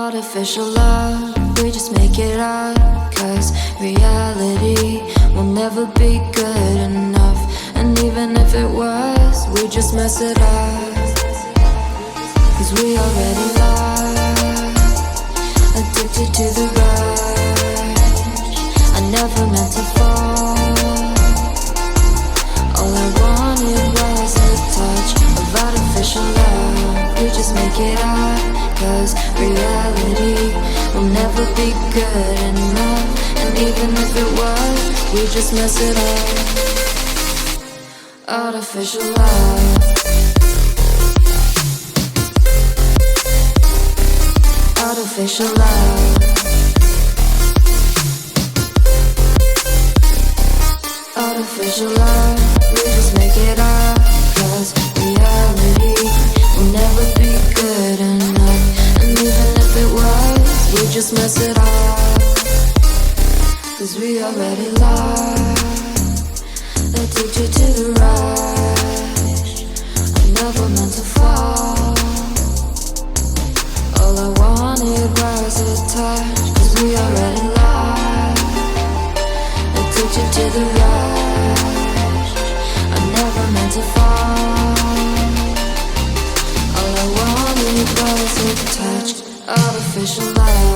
Artificial love, we just make it up. Cause reality will never be good enough. And even if it was, we just mess it up. Cause we already lost, addicted to the rush. I never meant to fall. All I wanted was a touch of artificial love. We just make it up. Cause reality will never be good enough. And even if it was, we just mess it up. Artificial love. Artificial love. Artificial love. We just make it up. Cause reality will never be good enough. And even if it was, we just mess it up. Cause we already lost, addicted to the rush. I never meant to fall. All I wanted was a touch. Cause we already lost, addicted to the rush. I never meant to fall. All I wanted was a touch. Artificial love.